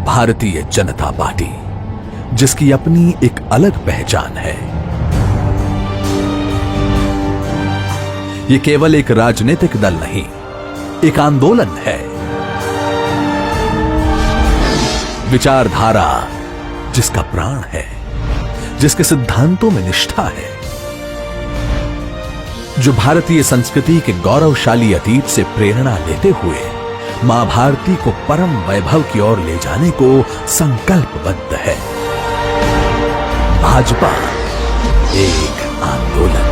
Bharatiya Janata party, जिसकी अपनी एक अलग पहचान है। ये केवल एक राजनीतिक दल नहीं, एक आंदोलन है। विचारधारा जिसका प्राण है, जिसके सिद्धांतों में निष्ठा है, जो भारतीय संस्कृति के गौरवशाली अतीत से प्रेरणा लेते हुए मां भारती को परम वैभव की ओर ले जाने को संकल्पबद्ध है। भाजपा एक आंदोलन।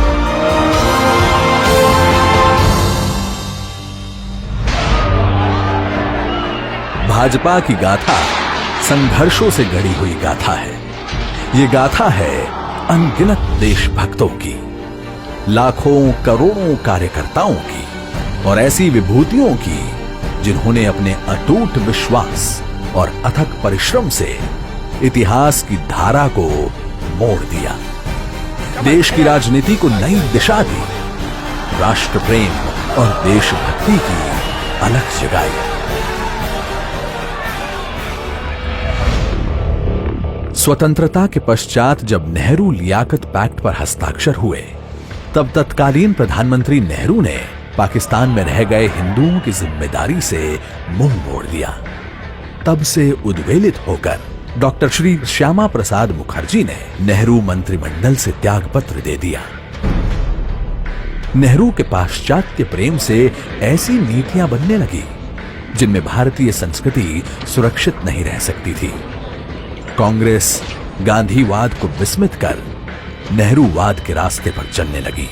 भाजपा की गाथा संघर्षों से गढ़ी हुई गाथा है। ये गाथा है अनगिनत देशभक्तों की, लाखों करोड़ों कार्यकर्ताओं की और ऐसी विभूतियों की जिन्होंने अपने अटूट विश्वास और अथक परिश्रम से इतिहास की धारा को मोड़ दिया, देश की राजनीति को नई दिशा दी, राष्ट्र प्रेम और देशभक्ति की अलख जगाई। स्वतंत्रता के पश्चात जब नेहरू लियाकत पैक्ट पर हस्ताक्षर हुए, तब तत्कालीन प्रधानमंत्री नेहरू ने पाकिस्तान में रह गए हिंदुओं की जिम्मेदारी से मुंह मोड़ दिया। तब से उद्वेलित होकर डॉक्टर श्री श्यामा प्रसाद मुखर्जी ने नेहरू मंत्रिमंडल से त्यागपत्र दे दिया। नेहरू के पाश्चात्य प्रेम से ऐसी नीतियां बनने लगी जिनमें भारतीय संस्कृति सुरक्षित नहीं रह सकती थी। कांग्रेस गांधीवाद को विस्मित कर नेहरूवाद के रास्ते पर चलने लगी।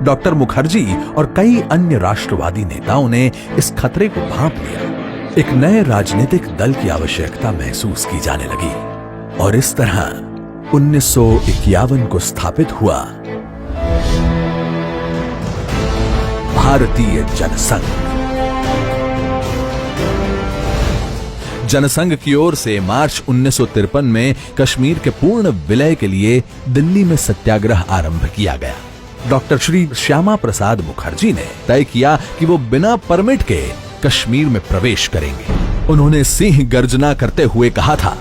डॉक्टर मुखर्जी और कई अन्य राष्ट्रवादी नेताओं ने इस खतरे को भांप लिया। एक नए राजनीतिक दल की आवश्यकता महसूस की जाने लगी और इस तरह 1951 को स्थापित हुआ भारतीय जनसंघ। जनसंघ की ओर से मार्च 1953 में कश्मीर के पूर्ण विलय के लिए दिल्ली में सत्याग्रह आरंभ किया गया। डॉक्टर श्री श्यामा प्रसाद मुखर्जी ने तय किया कि वो बिना परमिट के कश्मीर में प्रवेश करेंगे। उन्होंने सिंह गर्जना करते हुए कहा था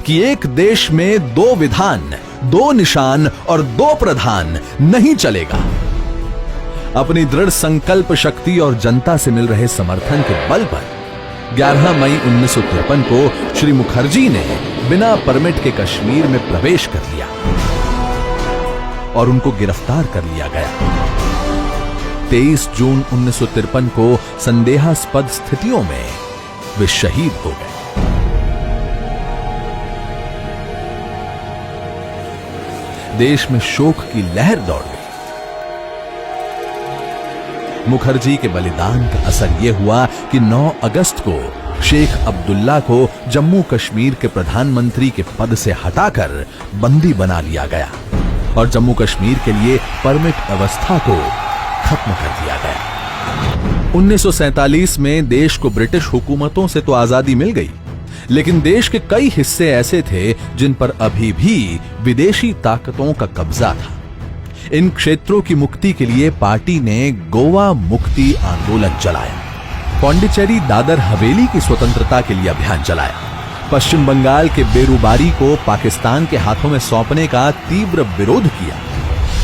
कि एक देश में दो विधान, दो निशान और दो प्रधान नहीं चलेगा। अपनी दृढ़ संकल्प शक्ति और जनता से मिल रहे समर्थन के बल पर 11 मई 1953 को श्री मुखर्जी ने बिना परमिट के कश्मीर में प्रवेश कर लिया और उनको गिरफ्तार कर लिया गया। 23 जून 1953 को संदेहास्पद स्थितियों में वे शहीद हो गए। देश में शोक की लहर दौड़ गई। मुखर्जी के बलिदान का असर यह हुआ कि 9 अगस्त को शेख अब्दुल्ला को जम्मू कश्मीर के प्रधानमंत्री के पद से हटाकर बंदी बना लिया गया और जम्मू कश्मीर के लिए परमिट व्यवस्था को खत्म कर दिया गया। 1947 में देश को ब्रिटिश हुकूमतों से तो आजादी मिल गई, लेकिन देश के कई हिस्से ऐसे थे जिन पर अभी भी विदेशी ताकतों का कब्जा था। इन क्षेत्रों की मुक्ति के लिए पार्टी ने गोवा मुक्ति आंदोलन चलाया, पौंडीचेरी दादर हवेली की स्वतंत्रता के लिए अभियान चलाया, पश्चिम बंगाल के बेरुबारी को पाकिस्तान के हाथों में सौंपने का तीव्र विरोध किया,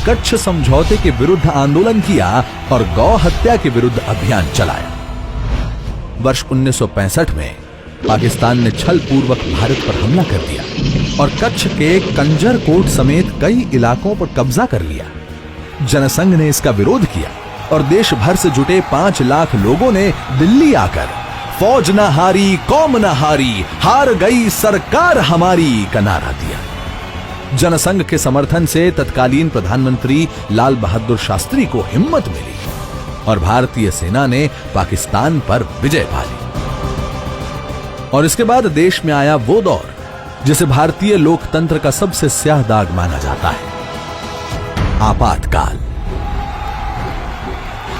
कच्छ समझौते के विरुद्ध आंदोलन किया और गौ हत्या के विरुद्ध अभियान चलाया। वर्ष 1965 में पाकिस्तान ने छल पूर्वक भारत पर हमला कर दिया और कच्छ के कंजर कोट समेत कई इलाकों पर कब्जा कर लिया। जनसंघ ने इसका विरोध किया और देश भर से जुटे 5 लाख लोगों ने दिल्ली आकर फौज न हारी, कौम न हारी, हार गई सरकार हमारी का नारा दिया। जनसंघ के समर्थन से तत्कालीन प्रधानमंत्री लाल बहादुर शास्त्री को हिम्मत मिली और भारतीय सेना ने पाकिस्तान पर विजय पा ली। और इसके बाद देश में आया वो दौर जिसे भारतीय लोकतंत्र का सबसे स्याह दाग माना जाता है, आपातकाल।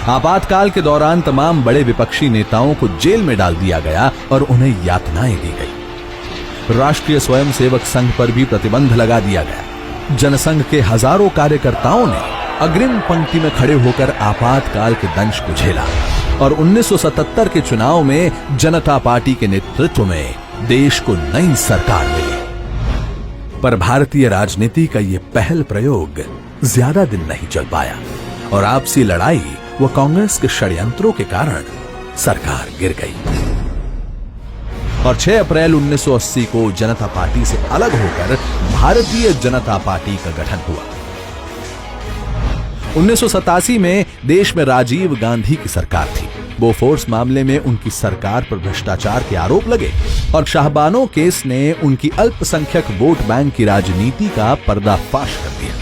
आपातकाल के दौरान तमाम बड़े विपक्षी नेताओं को जेल में डाल दिया गया और उन्हें यातनाएं दी गई। राष्ट्रीय स्वयंसेवक संघ पर भी प्रतिबंध लगा दिया गया। जनसंघ के हजारों कार्यकर्ताओं ने अग्रिम पंक्ति में खड़े होकर आपातकाल के दंश को झेला। और 1977 के चुनाव में जनता पार्टी के नेतृत्व में देश को नई सरकार मिली। पर भारतीय राजनीति का यह पहल प्रयोग ज्यादा दिन नहीं चल पाया और आपसी लड़ाई व कांग्रेस के षड्यंत्रों के कारण सरकार गिर गई और 6 अप्रैल 1980 को जनता पार्टी से अलग होकर भारतीय जनता पार्टी का गठन हुआ। 1987 में देश में राजीव गांधी की सरकार थी। बोफोर्स मामले में उनकी सरकार पर भ्रष्टाचार के आरोप लगे और शाहबानो केस ने उनकी अल्पसंख्यक वोट बैंक की राजनीति का पर्दाफाश कर दिया।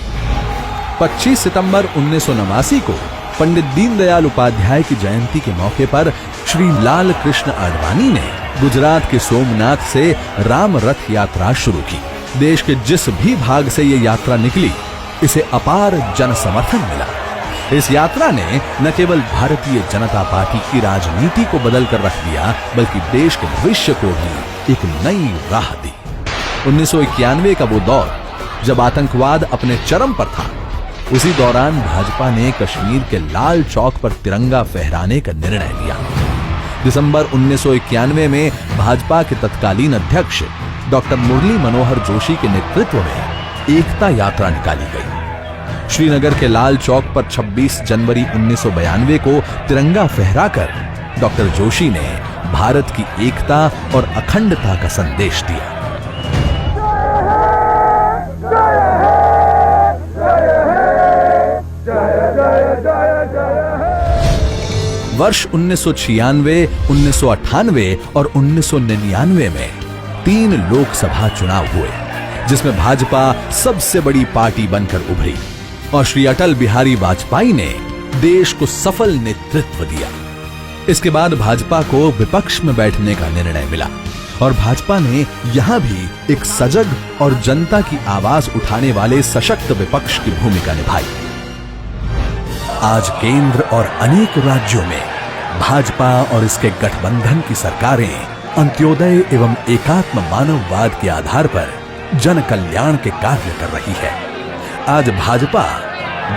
25 सितंबर 1989 को पंडित दीनदयाल उपाध्याय की जयंती के मौके पर श्री लाल कृष्ण आडवाणी ने गुजरात के सोमनाथ से राम रथ यात्रा शुरू की। देश के जिस भी भाग से ये यात्रा निकली, इसे अपार जन समर्थन मिला। इस यात्रा ने न केवल भारतीय जनता पार्टी की राजनीति को बदल कर रख दिया, बल्कि देश के भविष्य को भी एक नई राह दी। 1991 का वो दौर जब आतंकवाद अपने चरम पर था, उसी दौरान भाजपा ने कश्मीर के लाल चौक पर तिरंगा फहराने का निर्णय लिया। दिसंबर 1991 में भाजपा के तत्कालीन अध्यक्ष डॉक्टर मुरली मनोहर जोशी के नेतृत्व में एकता यात्रा निकाली गई। श्रीनगर के लाल चौक पर 26 जनवरी 1992 को तिरंगा फहराकर डॉक्टर जोशी ने भारत की एकता और अखंडता का संदेश दिया। वर्ष 1996, 1998 और 1999 में 3 लोकसभा चुनाव हुए, जिसमें भाजपा सबसे बड़ी पार्टी बनकर उभरी और श्री अटल बिहारी वाजपेयी ने देश को सफल नेतृत्व दिया। इसके बाद भाजपा को विपक्ष में बैठने का निर्णय मिला और भाजपा ने यहां भी एक सजग और जनता की आवाज उठाने वाले सशक्त विपक्ष की भूमिका निभाई। आज केंद्र और अनेक राज्यों में भाजपा और इसके गठबंधन की सरकारें अंत्योदय एवं एकात्म मानववाद के आधार पर जन कल्याण के कार्य कर रही है। आज भाजपा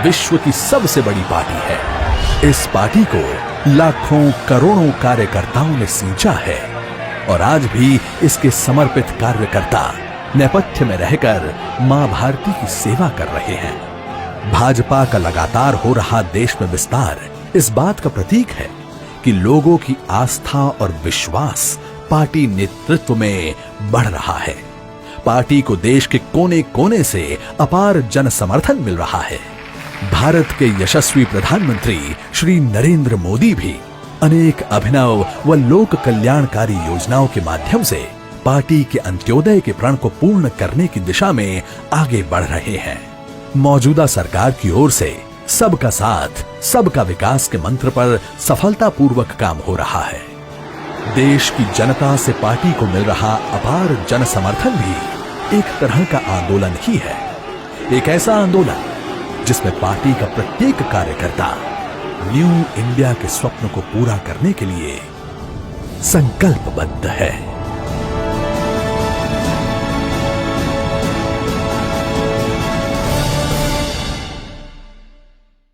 विश्व की सबसे बड़ी पार्टी है। इस पार्टी को लाखों करोड़ों कार्यकर्ताओं ने सींचा है और आज भी इसके समर्पित कार्यकर्ता नेपथ्य में रहकर मां भारती की सेवा कर रहे हैं। भाजपा का लगातार हो रहा देश में विस्तार इस बात का प्रतीक है कि लोगों की आस्था और विश्वास पार्टी नेतृत्व में बढ़ रहा है। पार्टी को देश के कोने कोने से अपार जन समर्थन मिल रहा है। भारत के यशस्वी प्रधानमंत्री श्री नरेंद्र मोदी भी अनेक अभिनव व लोक कल्याणकारी योजनाओं के माध्यम से पार्टी के अंत्योदय के प्रण को पूर्ण करने की दिशा में आगे बढ़ रहे हैं। मौजूदा सरकार की ओर से सबका साथ, सबका विकास के मंत्र पर सफलतापूर्वक काम हो रहा है। देश की जनता से पार्टी को मिल रहा अपार जन समर्थन भी एक तरह का आंदोलन ही है। एक ऐसा आंदोलन जिसमें पार्टी का प्रत्येक कार्यकर्ता न्यू इंडिया के स्वप्न को पूरा करने के लिए संकल्पबद्ध है।